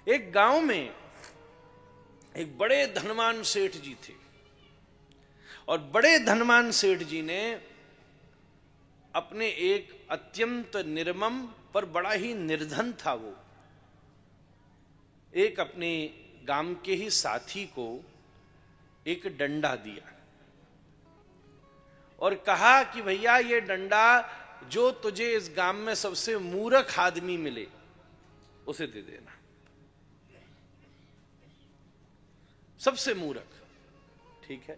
एक गांव में एक बड़े धनवान सेठ जी थे और बड़े धनवान सेठ जी ने अपने एक अत्यंत निर्मम पर बड़ा ही निर्धन था वो, एक अपने गांव के ही साथी को एक डंडा दिया और कहा कि भैया ये डंडा जो तुझे इस गांव में सबसे मूर्ख आदमी मिले उसे दे देना, सबसे मूर्ख। ठीक है।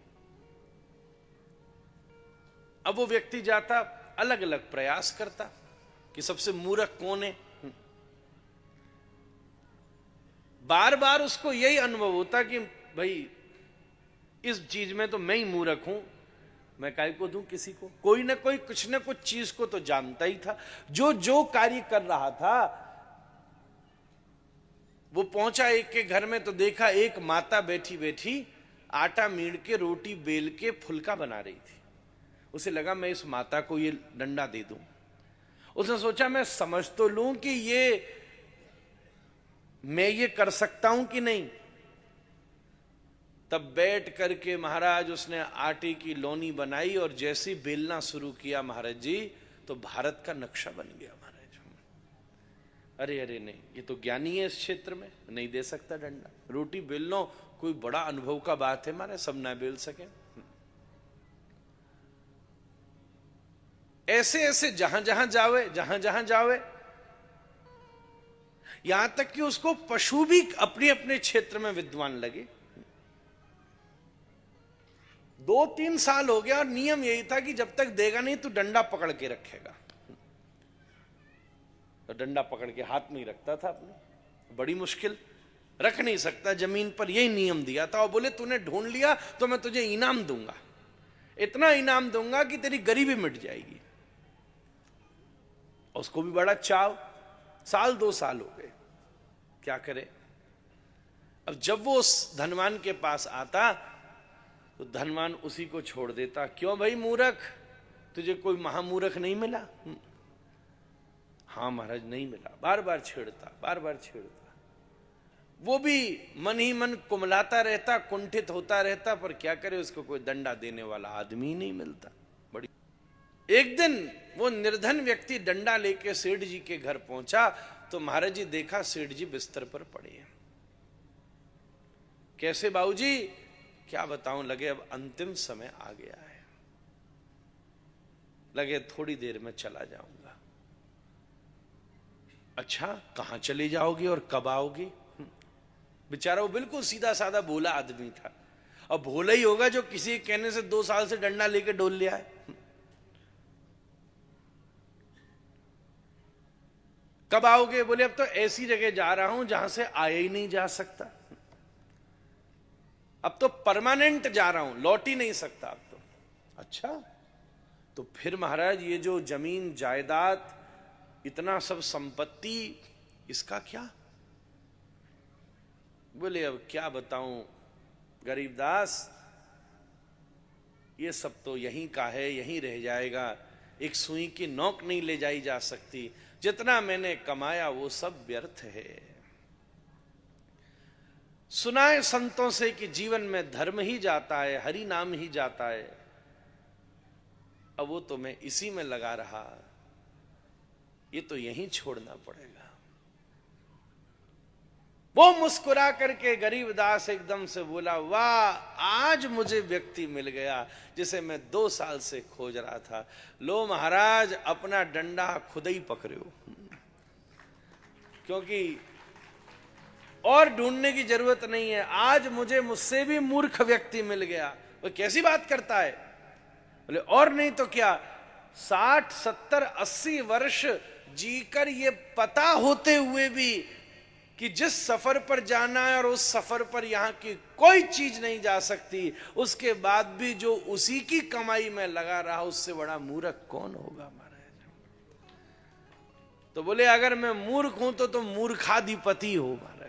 अब वो व्यक्ति जाता, अलग अलग प्रयास करता कि सबसे मूर्ख कौन है। बार बार उसको यही अनुभव होता कि भाई इस चीज में तो मैं ही मूर्ख हूं, मैं काय को दूं किसी को। कोई ना कोई कुछ ना कुछ चीज को तो जानता ही था। जो जो कार्य कर रहा था, वो पहुंचा एक के घर में तो देखा एक माता बैठी बैठी आटा मीड़ के रोटी बेल के फुलका बना रही थी। उसे लगा मैं इस माता को ये डंडा दे दूं। उसने सोचा मैं समझ तो लूं कि मैं ये कर सकता हूं कि नहीं। तब बैठ करके महाराज उसने आटे की लोनी बनाई और जैसे बेलना शुरू किया महाराज जी, तो भारत का नक्शा बन गया महाराज। अरे अरे नहीं, ये तो ज्ञानी है, इस क्षेत्र में नहीं दे सकता डंडा। रोटी बेलना कोई बड़ा अनुभव का बात है महाराज, सब ना बेल सके। ऐसे ऐसे जहां जहां जावे, यहां तक कि उसको पशु भी अपने अपने क्षेत्र में विद्वान लगे। 2-3 साल हो गया और नियम यही था कि जब तक देगा नहीं तो डंडा पकड़ के रखेगा। तो डंडा पकड़ के हाथ में ही रखता था अपने, बड़ी मुश्किल, रख नहीं सकता जमीन पर, यही नियम दिया था। और बोले तूने ढूंढ लिया तो मैं तुझे इनाम दूंगा, इतना इनाम दूंगा कि तेरी गरीबी मिट जाएगी। उसको भी बड़ा चाव। 1-2 साल हो गए, क्या करे। अब जब वो उस धनवान के पास आता तो धनवान उसी को छोड़ देता। क्यों भाई मूर्ख, तुझे कोई महामूर्ख नहीं मिला? हाँ महाराज नहीं मिला। बार बार छेड़ता। वो भी मन ही मन कुमलाता रहता, कुंठित होता रहता, पर क्या करे, उसको कोई दंडा देने वाला आदमी नहीं मिलता। बड़ी एक दिन वो निर्धन व्यक्ति डंडा लेके सेठ जी के घर पहुंचा तो महाराज जी देखा सेठ जी बिस्तर पर पड़े हैं। कैसे बाबूजी? क्या बताऊं, लगे अब अंतिम समय आ गया है, लगे थोड़ी देर में चला जाऊंगा। अच्छा, कहां चले जाओगे और कब आओगे? बेचारा वो बिल्कुल सीधा साधा भोला आदमी था। और भोला ही होगा जो किसी कहने से 2 साल से डंडा लेके डोल लिया है। कब आओगे? बोले अब तो ऐसी जगह जा रहा हूं जहां से आया ही नहीं जा सकता, अब तो परमानेंट जा रहा हूं, लौट ही नहीं सकता अब तो। अच्छा, तो फिर महाराज ये जो जमीन जायदाद, इतना सब संपत्ति, इसका क्या? बोले अब क्या बताऊं गरीबदास, ये सब तो यहीं का है, यहीं रह जाएगा। एक सुई की नोक नहीं ले जाई जा सकती। जितना मैंने कमाया वो सब व्यर्थ है। सुनाए संतों से कि जीवन में धर्म ही जाता है, हरि नाम ही जाता है। अब वो तो मैं इसी में लगा रहा, ये तो यहीं छोड़ना पड़ेगा। वो मुस्कुरा करके गरीबदास एकदम से बोला, वाह, आज मुझे व्यक्ति मिल गया जिसे मैं 2 साल से खोज रहा था। लो महाराज, अपना डंडा खुद ही पकड़े हो, क्योंकि और ढूंढने की जरूरत नहीं है। आज मुझसे भी मूर्ख व्यक्ति मिल गया। वो कैसी बात करता है? बोले और नहीं तो क्या, 60, 70, 80 वर्ष जीकर ये पता होते हुए भी कि जिस सफर पर जाना है और उस सफर पर यहां की कोई चीज नहीं जा सकती, उसके बाद भी जो उसी की कमाई में लगा रहा, उससे बड़ा मूर्ख कौन होगा महाराज? तो बोले अगर मैं मूर्ख हूं तो तुम मूर्खाधिपति हो महाराज।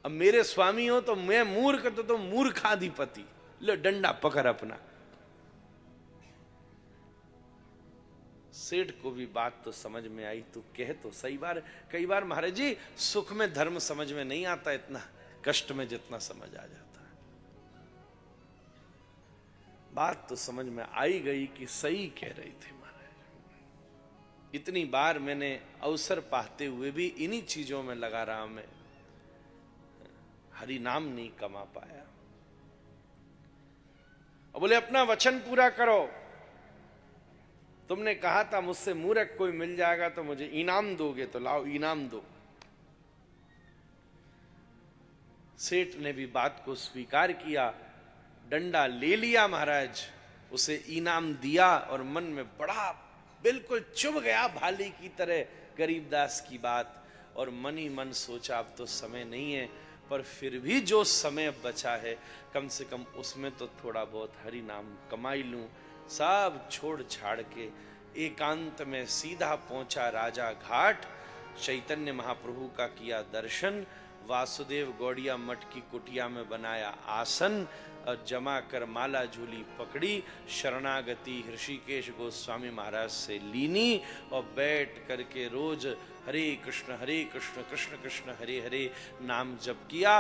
अब मेरे स्वामी हो तो मैं मूर्ख, तो तुम मूर्खाधिपति। लो डंडा पकड़ अपना। सेठ को भी बात तो समझ में आई, तू कह तो सही। कई बार महाराज जी सुख में धर्म समझ में नहीं आता इतना, कष्ट में जितना समझ आ जाता है। बात तो समझ में आई गई कि सही कह रही थी महाराज। इतनी बार मैंने अवसर पाते हुए भी इन्हीं चीजों में लगा रहा, मैं हरि नाम नहीं कमा पाया। और बोले अपना वचन पूरा करो, तुमने कहा था मुझसे मूर्ख कोई मिल जाएगा तो मुझे इनाम दोगे, तो लाओ इनाम दो। सेठ ने भी बात को स्वीकार किया, डंडा ले लिया महाराज, उसे इनाम दिया और मन में बड़ा बिल्कुल चुभ गया भाली की तरह गरीबदास की बात। और मन ही मन सोचा अब तो समय नहीं है, पर फिर भी जो समय बचा है कम से कम उसमें तो थोड़ा बहुत हरि नाम कमाई लूं। सब छोड़ छाड़ के एकांत में सीधा पहुंचा राजा घाट। चैतन्य महाप्रभु का किया दर्शन, वासुदेव गौड़िया मठ की कुटिया में बनाया आसन और जमा कर माला झूली पकड़ी, शरणागति ऋषिकेश गोस्वामी महाराज से लीनी और बैठ करके रोज हरे कृष्ण कृष्ण कृष्ण हरे हरे नाम जप किया।